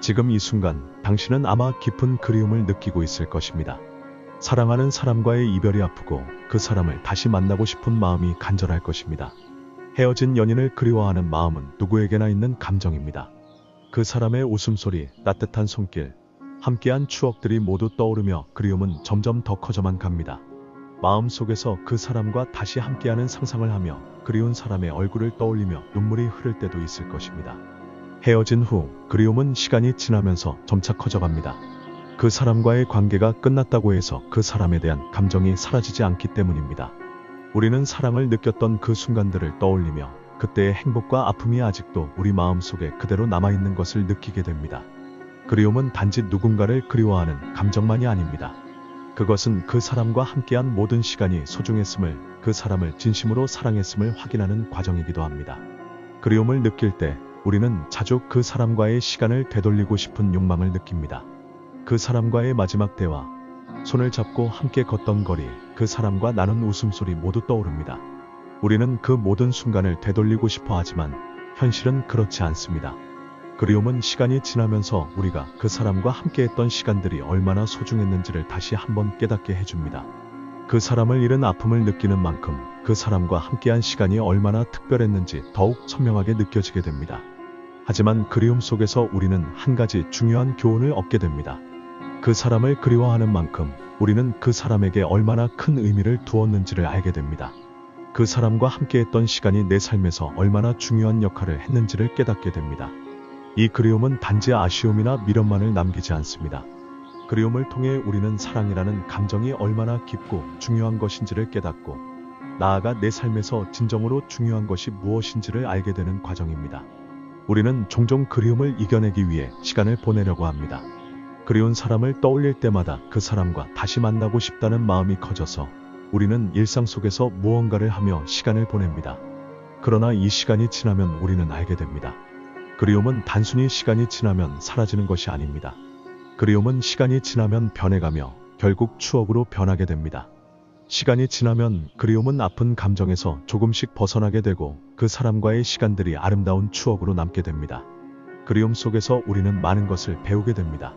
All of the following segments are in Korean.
지금 이 순간 당신은 아마 깊은 그리움을 느끼고 있을 것입니다. 사랑하는 사람과의 이별이 아프고 그 사람을 다시 만나고 싶은 마음이 간절할 것입니다. 헤어진 연인을 그리워하는 마음은 누구에게나 있는 감정입니다. 그 사람의 웃음소리, 따뜻한 손길, 함께한 추억들이 모두 떠오르며 그리움은 점점 더 커져만 갑니다. 마음속에서 그 사람과 다시 함께하는 상상을 하며 그리운 사람의 얼굴을 떠올리며 눈물이 흐를 때도 있을 것입니다. 헤어진 후 그리움은 시간이 지나면서 점차 커져갑니다. 그 사람과의 관계가 끝났다고 해서 그 사람에 대한 감정이 사라지지 않기 때문입니다. 우리는 사랑을 느꼈던 그 순간들을 떠올리며 그때의 행복과 아픔이 아직도 우리 마음속에 그대로 남아있는 것을 느끼게 됩니다. 그리움은 단지 누군가를 그리워하는 감정만이 아닙니다. 그것은 그 사람과 함께한 모든 시간이 소중했음을, 그 사람을 진심으로 사랑했음을 확인하는 과정이기도 합니다. 그리움을 느낄 때 우리는 자주 그 사람과의 시간을 되돌리고 싶은 욕망을 느낍니다. 그 사람과의 마지막 대화, 손을 잡고 함께 걷던 거리, 그 사람과 나눈 웃음소리 모두 떠오릅니다. 우리는 그 모든 순간을 되돌리고 싶어 하지만 현실은 그렇지 않습니다. 그리움은 시간이 지나면서 우리가 그 사람과 함께했던 시간들이 얼마나 소중했는지를 다시 한번 깨닫게 해줍니다. 그 사람을 잃은 아픔을 느끼는 만큼 그 사람과 함께한 시간이 얼마나 특별했는지 더욱 선명하게 느껴지게 됩니다. 하지만 그리움 속에서 우리는 한 가지 중요한 교훈을 얻게 됩니다. 그 사람을 그리워하는 만큼 우리는 그 사람에게 얼마나 큰 의미를 두었는지를 알게 됩니다. 그 사람과 함께했던 시간이 내 삶에서 얼마나 중요한 역할을 했는지를 깨닫게 됩니다. 이 그리움은 단지 아쉬움이나 미련만을 남기지 않습니다. 그리움을 통해 우리는 사랑이라는 감정이 얼마나 깊고 중요한 것인지를 깨닫고 나아가 내 삶에서 진정으로 중요한 것이 무엇인지를 알게 되는 과정입니다. 우리는 종종 그리움을 이겨내기 위해 시간을 보내려고 합니다. 그리운 사람을 떠올릴 때마다 그 사람과 다시 만나고 싶다는 마음이 커져서 우리는 일상 속에서 무언가를 하며 시간을 보냅니다. 그러나 이 시간이 지나면 우리는 알게 됩니다. 그리움은 단순히 시간이 지나면 사라지는 것이 아닙니다. 그리움은 시간이 지나면 변해가며 결국 추억으로 변하게 됩니다. 시간이 지나면 그리움은 아픈 감정에서 조금씩 벗어나게 되고 그 사람과의 시간들이 아름다운 추억으로 남게 됩니다. 그리움 속에서 우리는 많은 것을 배우게 됩니다.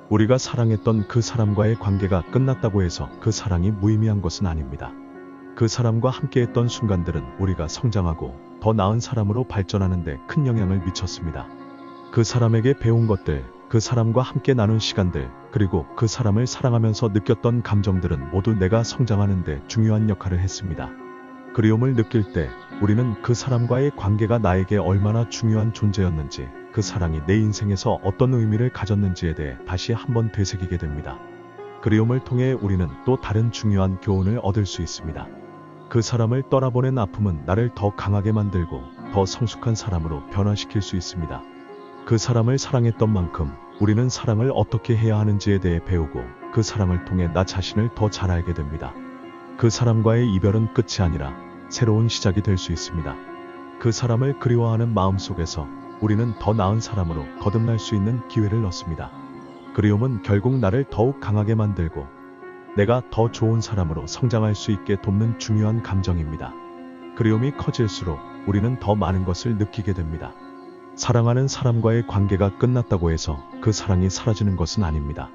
우리가 사랑했던 그 사람과의 관계가 끝났다고 해서 그 사랑이 무의미한 것은 아닙니다. 그 사람과 함께했던 순간들은 우리가 성장하고 더 나은 사람으로 발전하는 데 큰 영향을 미쳤습니다. 그 사람에게 배운 것들, 그 사람과 함께 나눈 시간들, 그리고 그 사람을 사랑하면서 느꼈던 감정들은 모두 내가 성장하는 데 중요한 역할을 했습니다. 그리움을 느낄 때 우리는 그 사람과의 관계가 나에게 얼마나 중요한 존재였는지, 그 사랑이 내 인생에서 어떤 의미를 가졌는지에 대해 다시 한번 되새기게 됩니다. 그리움을 통해 우리는 또 다른 중요한 교훈을 얻을 수 있습니다. 그 사람을 떠나보낸 아픔은 나를 더 강하게 만들고 더 성숙한 사람으로 변화시킬 수 있습니다. 그 사람을 사랑했던 만큼 우리는 사랑을 어떻게 해야 하는지에 대해 배우고 그 사랑을 통해 나 자신을 더 잘 알게 됩니다. 그 사람과의 이별은 끝이 아니라 새로운 시작이 될 수 있습니다. 그 사람을 그리워하는 마음 속에서 우리는 더 나은 사람으로 거듭날 수 있는 기회를 얻습니다. 그리움은 결국 나를 더욱 강하게 만들고 내가 더 좋은 사람으로 성장할 수 있게 돕는 중요한 감정입니다. 그리움이 커질수록 우리는 더 많은 것을 느끼게 됩니다. 사랑하는 사람과의 관계가 끝났다고 해서 그 사랑이 사라지는 것은 아닙니다.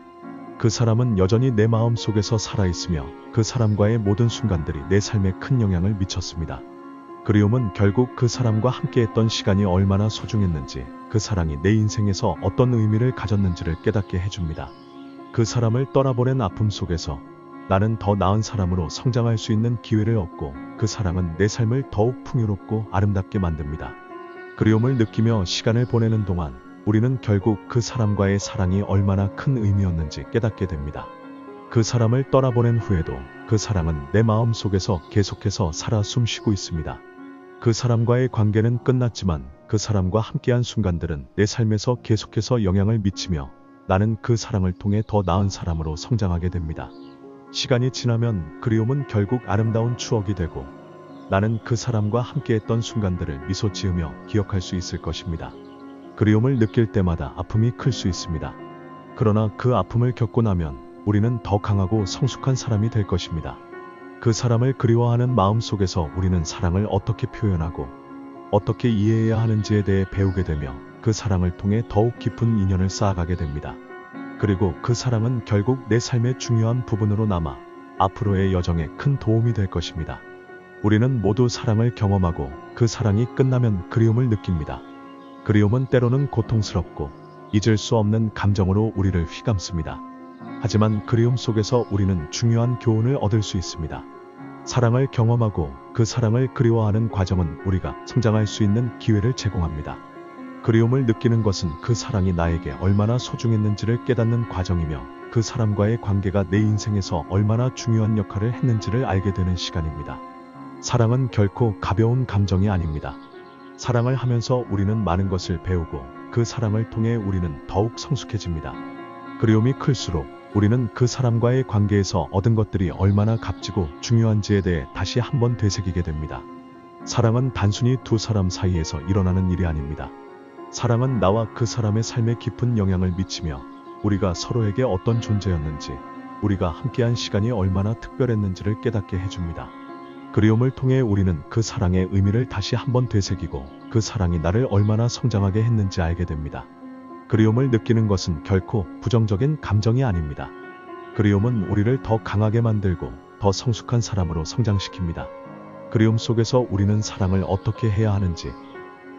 그 사람은 여전히 내 마음 속에서 살아있으며 그 사람과의 모든 순간들이 내 삶에 큰 영향을 미쳤습니다. 그리움은 결국 그 사람과 함께했던 시간이 얼마나 소중했는지, 그 사랑이 내 인생에서 어떤 의미를 가졌는지를 깨닫게 해줍니다. 그 사람을 떠나보낸 아픔 속에서 나는 더 나은 사람으로 성장할 수 있는 기회를 얻고 그 사랑은 내 삶을 더욱 풍요롭고 아름답게 만듭니다. 그리움을 느끼며 시간을 보내는 동안 우리는 결국 그 사람과의 사랑이 얼마나 큰 의미였는지 깨닫게 됩니다. 그 사람을 떠나보낸 후에도 그 사랑은 내 마음 속에서 계속해서 살아 숨쉬고 있습니다. 그 사람과의 관계는 끝났지만 그 사람과 함께한 순간들은 내 삶에서 계속해서 영향을 미치며 나는 그 사랑을 통해 더 나은 사람으로 성장하게 됩니다. 시간이 지나면 그리움은 결국 아름다운 추억이 되고 나는 그 사람과 함께했던 순간들을 미소 지으며 기억할 수 있을 것입니다. 그리움을 느낄 때마다 아픔이 클 수 있습니다. 그러나 그 아픔을 겪고 나면 우리는 더 강하고 성숙한 사람이 될 것입니다. 그 사람을 그리워하는 마음 속에서 우리는 사랑을 어떻게 표현하고 어떻게 이해해야 하는지에 대해 배우게 되며 그 사랑을 통해 더욱 깊은 인연을 쌓아가게 됩니다. 그리고 그 사랑은 결국 내 삶의 중요한 부분으로 남아 앞으로의 여정에 큰 도움이 될 것입니다. 우리는 모두 사랑을 경험하고 그 사랑이 끝나면 그리움을 느낍니다. 그리움은 때로는 고통스럽고 잊을 수 없는 감정으로 우리를 휘감습니다. 하지만 그리움 속에서 우리는 중요한 교훈을 얻을 수 있습니다. 사랑을 경험하고 그 사랑을 그리워하는 과정은 우리가 성장할 수 있는 기회를 제공합니다. 그리움을 느끼는 것은 그 사랑이 나에게 얼마나 소중했는지를 깨닫는 과정이며 그 사람과의 관계가 내 인생에서 얼마나 중요한 역할을 했는지를 알게 되는 시간입니다. 사랑은 결코 가벼운 감정이 아닙니다. 사랑을 하면서 우리는 많은 것을 배우고 그 사랑을 통해 우리는 더욱 성숙해집니다. 그리움이 클수록 우리는 그 사람과의 관계에서 얻은 것들이 얼마나 값지고 중요한지에 대해 다시 한번 되새기게 됩니다. 사랑은 단순히 두 사람 사이에서 일어나는 일이 아닙니다. 사랑은 나와 그 사람의 삶에 깊은 영향을 미치며 우리가 서로에게 어떤 존재였는지, 우리가 함께한 시간이 얼마나 특별했는지를 깨닫게 해줍니다. 그리움을 통해 우리는 그 사랑의 의미를 다시 한번 되새기고 그 사랑이 나를 얼마나 성장하게 했는지 알게 됩니다. 그리움을 느끼는 것은 결코 부정적인 감정이 아닙니다. 그리움은 우리를 더 강하게 만들고 더 성숙한 사람으로 성장시킵니다. 그리움 속에서 우리는 사랑을 어떻게 해야 하는지,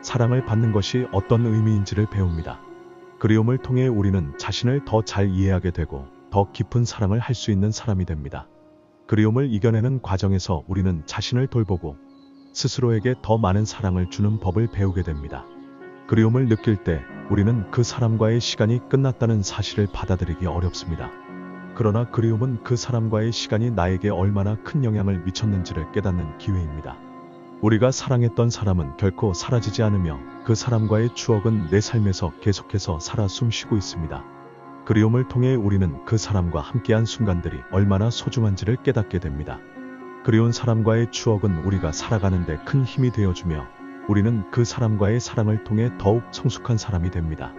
사랑을 받는 것이 어떤 의미인지를 배웁니다. 그리움을 통해 우리는 자신을 더 잘 이해하게 되고 더 깊은 사랑을 할 수 있는 사람이 됩니다. 그리움을 이겨내는 과정에서 우리는 자신을 돌보고 스스로에게 더 많은 사랑을 주는 법을 배우게 됩니다. 그리움을 느낄 때 우리는 그 사람과의 시간이 끝났다는 사실을 받아들이기 어렵습니다. 그러나 그리움은 그 사람과의 시간이 나에게 얼마나 큰 영향을 미쳤는지를 깨닫는 기회입니다. 우리가 사랑했던 사람은 결코 사라지지 않으며 그 사람과의 추억은 내 삶에서 계속해서 살아 숨쉬고 있습니다. 그리움을 통해 우리는 그 사람과 함께한 순간들이 얼마나 소중한지를 깨닫게 됩니다. 그리운 사람과의 추억은 우리가 살아가는 데 큰 힘이 되어주며 우리는 그 사람과의 사랑을 통해 더욱 성숙한 사람이 됩니다.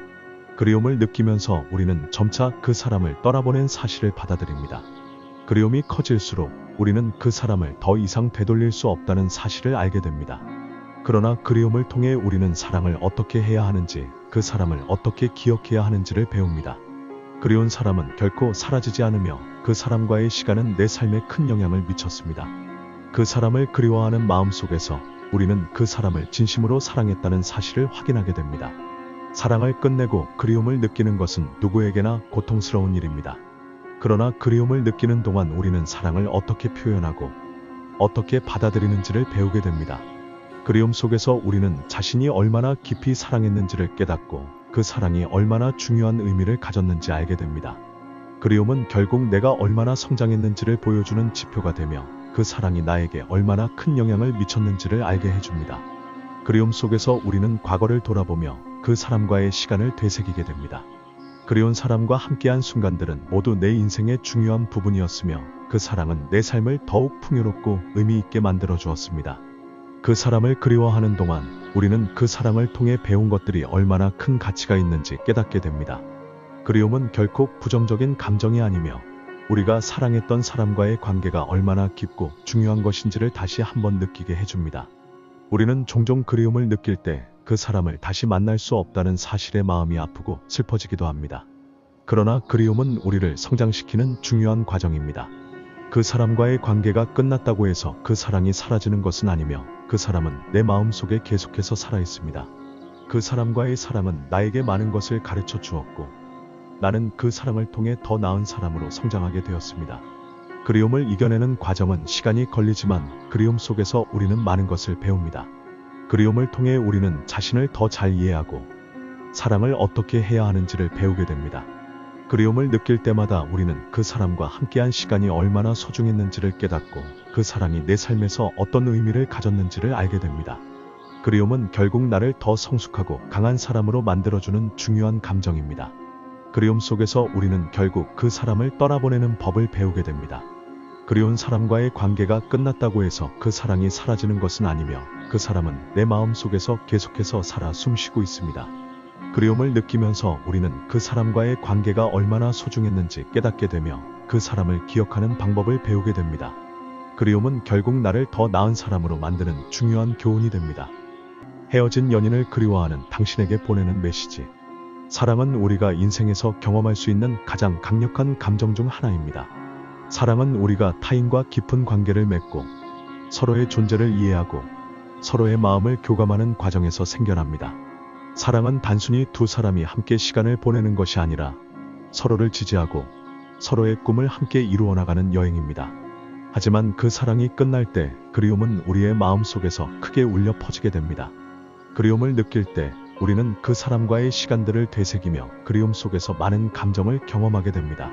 그리움을 느끼면서 우리는 점차 그 사람을 떠나보낸 사실을 받아들입니다. 그리움이 커질수록 우리는 그 사람을 더 이상 되돌릴 수 없다는 사실을 알게 됩니다. 그러나 그리움을 통해 우리는 사랑을 어떻게 해야 하는지, 그 사람을 어떻게 기억해야 하는지를 배웁니다. 그리운 사람은 결코 사라지지 않으며 그 사람과의 시간은 내 삶에 큰 영향을 미쳤습니다. 그 사람을 그리워하는 마음 속에서 우리는 그 사람을 진심으로 사랑했다는 사실을 확인하게 됩니다. 사랑을 끝내고 그리움을 느끼는 것은 누구에게나 고통스러운 일입니다. 그러나 그리움을 느끼는 동안 우리는 사랑을 어떻게 표현하고 어떻게 받아들이는지를 배우게 됩니다. 그리움 속에서 우리는 자신이 얼마나 깊이 사랑했는지를 깨닫고 그 사랑이 얼마나 중요한 의미를 가졌는지 알게 됩니다. 그리움은 결국 내가 얼마나 성장했는지를 보여주는 지표가 되며 그 사랑이 나에게 얼마나 큰 영향을 미쳤는지를 알게 해줍니다. 그리움 속에서 우리는 과거를 돌아보며 그 사람과의 시간을 되새기게 됩니다. 그리운 사람과 함께한 순간들은 모두 내 인생의 중요한 부분이었으며 그 사랑은 내 삶을 더욱 풍요롭고 의미 있게 만들어 주었습니다. 그 사람을 그리워하는 동안 우리는 그 사랑을 통해 배운 것들이 얼마나 큰 가치가 있는지 깨닫게 됩니다. 그리움은 결코 부정적인 감정이 아니며 우리가 사랑했던 사람과의 관계가 얼마나 깊고 중요한 것인지를 다시 한번 느끼게 해줍니다. 우리는 종종 그리움을 느낄 때 그 사람을 다시 만날 수 없다는 사실에 마음이 아프고 슬퍼지기도 합니다. 그러나 그리움은 우리를 성장시키는 중요한 과정입니다. 그 사람과의 관계가 끝났다고 해서 그 사랑이 사라지는 것은 아니며 그 사람은 내 마음속에 계속해서 살아있습니다. 그 사람과의 사랑은 나에게 많은 것을 가르쳐 주었고 나는 그 사랑을 통해 더 나은 사람으로 성장하게 되었습니다. 그리움을 이겨내는 과정은 시간이 걸리지만 그리움 속에서 우리는 많은 것을 배웁니다. 그리움을 통해 우리는 자신을 더 잘 이해하고 사랑을 어떻게 해야 하는지를 배우게 됩니다. 그리움을 느낄 때마다 우리는 그 사람과 함께한 시간이 얼마나 소중했는지를 깨닫고 그 사랑이 내 삶에서 어떤 의미를 가졌는지를 알게 됩니다. 그리움은 결국 나를 더 성숙하고 강한 사람으로 만들어주는 중요한 감정입니다. 그리움 속에서 우리는 결국 그 사람을 떠나보내는 법을 배우게 됩니다. 그리운 사람과의 관계가 끝났다고 해서 그 사랑이 사라지는 것은 아니며 그 사람은 내 마음 속에서 계속해서 살아 숨쉬고 있습니다. 그리움을 느끼면서 우리는 그 사람과의 관계가 얼마나 소중했는지 깨닫게 되며 그 사람을 기억하는 방법을 배우게 됩니다. 그리움은 결국 나를 더 나은 사람으로 만드는 중요한 교훈이 됩니다. 헤어진 연인을 그리워하는 당신에게 보내는 메시지. 사랑은 우리가 인생에서 경험할 수 있는 가장 강력한 감정 중 하나입니다. 사랑은 우리가 타인과 깊은 관계를 맺고 서로의 존재를 이해하고 서로의 마음을 교감하는 과정에서 생겨납니다. 사랑은 단순히 두 사람이 함께 시간을 보내는 것이 아니라 서로를 지지하고 서로의 꿈을 함께 이루어 나가는 여행입니다. 하지만 그 사랑이 끝날 때 그리움은 우리의 마음 속에서 크게 울려 퍼지게 됩니다. 그리움을 느낄 때 우리는 그 사람과의 시간들을 되새기며 그리움 속에서 많은 감정을 경험하게 됩니다.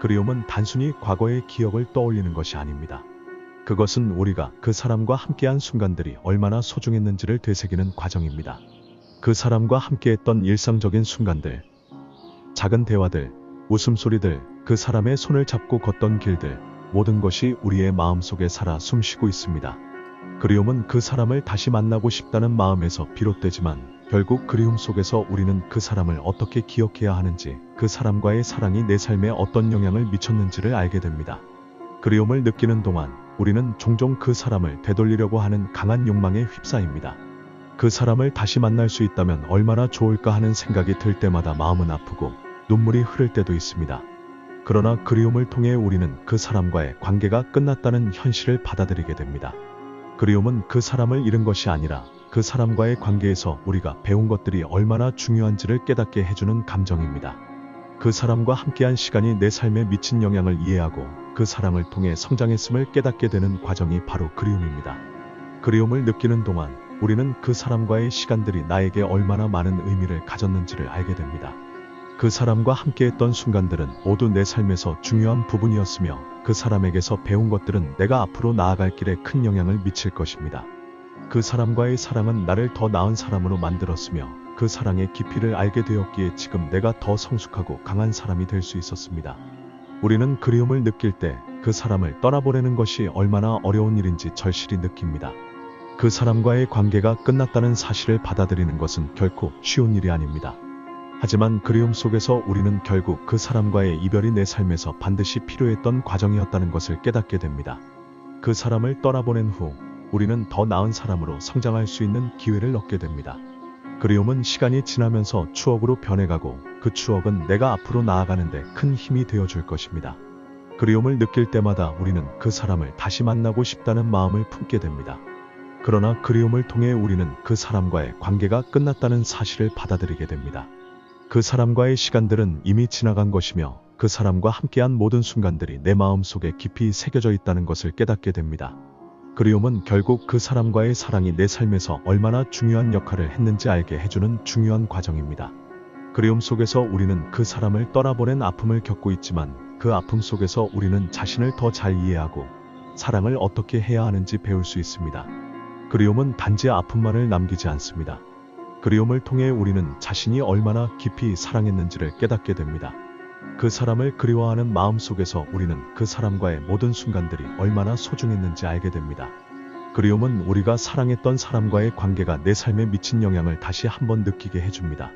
그리움은 단순히 과거의 기억을 떠올리는 것이 아닙니다. 그것은 우리가 그 사람과 함께한 순간들이 얼마나 소중했는지를 되새기는 과정입니다. 그 사람과 함께했던 일상적인 순간들, 작은 대화들, 웃음소리들, 그 사람의 손을 잡고 걷던 길들, 모든 것이 우리의 마음속에 살아 숨쉬고 있습니다. 그리움은 그 사람을 다시 만나고 싶다는 마음에서 비롯되지만 결국 그리움 속에서 우리는 그 사람을 어떻게 기억해야 하는지, 그 사람과의 사랑이 내 삶에 어떤 영향을 미쳤는지를 알게 됩니다. 그리움을 느끼는 동안 우리는 종종 그 사람을 되돌리려고 하는 강한 욕망에 휩싸입니다. 그 사람을 다시 만날 수 있다면 얼마나 좋을까 하는 생각이 들 때마다 마음은 아프고 눈물이 흐를 때도 있습니다. 그러나 그리움을 통해 우리는 그 사람과의 관계가 끝났다는 현실을 받아들이게 됩니다. 그리움은 그 사람을 잃은 것이 아니라 그 사람과의 관계에서 우리가 배운 것들이 얼마나 중요한지를 깨닫게 해주는 감정입니다. 그 사람과 함께한 시간이 내 삶에 미친 영향을 이해하고 그 사람을 통해 성장했음을 깨닫게 되는 과정이 바로 그리움입니다. 그리움을 느끼는 동안 우리는 그 사람과의 시간들이 나에게 얼마나 많은 의미를 가졌는지를 알게 됩니다. 그 사람과 함께했던 순간들은 모두 내 삶에서 중요한 부분이었으며 그 사람에게서 배운 것들은 내가 앞으로 나아갈 길에 큰 영향을 미칠 것입니다. 그 사람과의 사랑은 나를 더 나은 사람으로 만들었으며 그 사랑의 깊이를 알게 되었기에 지금 내가 더 성숙하고 강한 사람이 될 수 있었습니다. 우리는 그리움을 느낄 때 그 사람을 떠나보내는 것이 얼마나 어려운 일인지 절실히 느낍니다. 그 사람과의 관계가 끝났다는 사실을 받아들이는 것은 결코 쉬운 일이 아닙니다. 하지만 그리움 속에서 우리는 결국 그 사람과의 이별이 내 삶에서 반드시 필요했던 과정이었다는 것을 깨닫게 됩니다. 그 사람을 떠나보낸 후 우리는 더 나은 사람으로 성장할 수 있는 기회를 얻게 됩니다. 그리움은 시간이 지나면서 추억으로 변해가고 그 추억은 내가 앞으로 나아가는데 큰 힘이 되어줄 것입니다. 그리움을 느낄 때마다 우리는 그 사람을 다시 만나고 싶다는 마음을 품게 됩니다. 그러나 그리움을 통해 우리는 그 사람과의 관계가 끝났다는 사실을 받아들이게 됩니다. 그 사람과의 시간들은 이미 지나간 것이며 그 사람과 함께한 모든 순간들이 내 마음 속에 깊이 새겨져 있다는 것을 깨닫게 됩니다. 그리움은 결국 그 사람과의 사랑이 내 삶에서 얼마나 중요한 역할을 했는지 알게 해주는 중요한 과정입니다. 그리움 속에서 우리는 그 사람을 떠나보낸 아픔을 겪고 있지만 그 아픔 속에서 우리는 자신을 더 잘 이해하고 사랑을 어떻게 해야 하는지 배울 수 있습니다. 그리움은 단지 아픔만을 남기지 않습니다. 그리움을 통해 우리는 자신이 얼마나 깊이 사랑했는지를 깨닫게 됩니다. 그 사람을 그리워하는 마음 속에서 우리는 그 사람과의 모든 순간들이 얼마나 소중했는지 알게 됩니다. 그리움은 우리가 사랑했던 사람과의 관계가 내 삶에 미친 영향을 다시 한번 느끼게 해줍니다.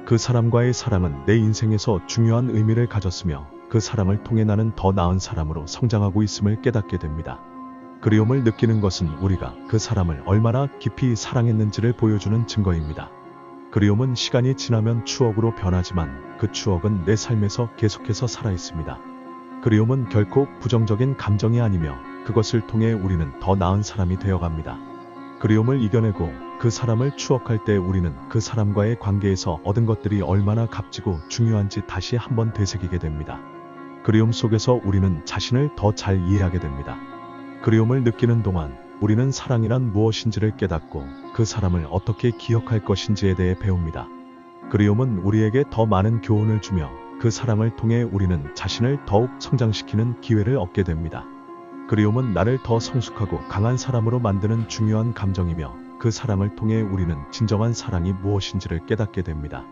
그 사람과의 사랑은 내 인생에서 중요한 의미를 가졌으며 그 사랑을 통해 나는 더 나은 사람으로 성장하고 있음을 깨닫게 됩니다. 그리움을 느끼는 것은 우리가 그 사람을 얼마나 깊이 사랑했는지를 보여주는 증거입니다. 그리움은 시간이 지나면 추억으로 변하지만 그 추억은 내 삶에서 계속해서 살아있습니다. 그리움은 결코 부정적인 감정이 아니며 그것을 통해 우리는 더 나은 사람이 되어갑니다. 그리움을 이겨내고 그 사람을 추억할 때 우리는 그 사람과의 관계에서 얻은 것들이 얼마나 값지고 중요한지 다시 한번 되새기게 됩니다. 그리움 속에서 우리는 자신을 더 잘 이해하게 됩니다. 그리움을 느끼는 동안 우리는 사랑이란 무엇인지를 깨닫고 그 사람을 어떻게 기억할 것인지에 대해 배웁니다. 그리움은 우리에게 더 많은 교훈을 주며 그 사랑을 통해 우리는 자신을 더욱 성장시키는 기회를 얻게 됩니다. 그리움은 나를 더 성숙하고 강한 사람으로 만드는 중요한 감정이며 그 사랑을 통해 우리는 진정한 사랑이 무엇인지를 깨닫게 됩니다.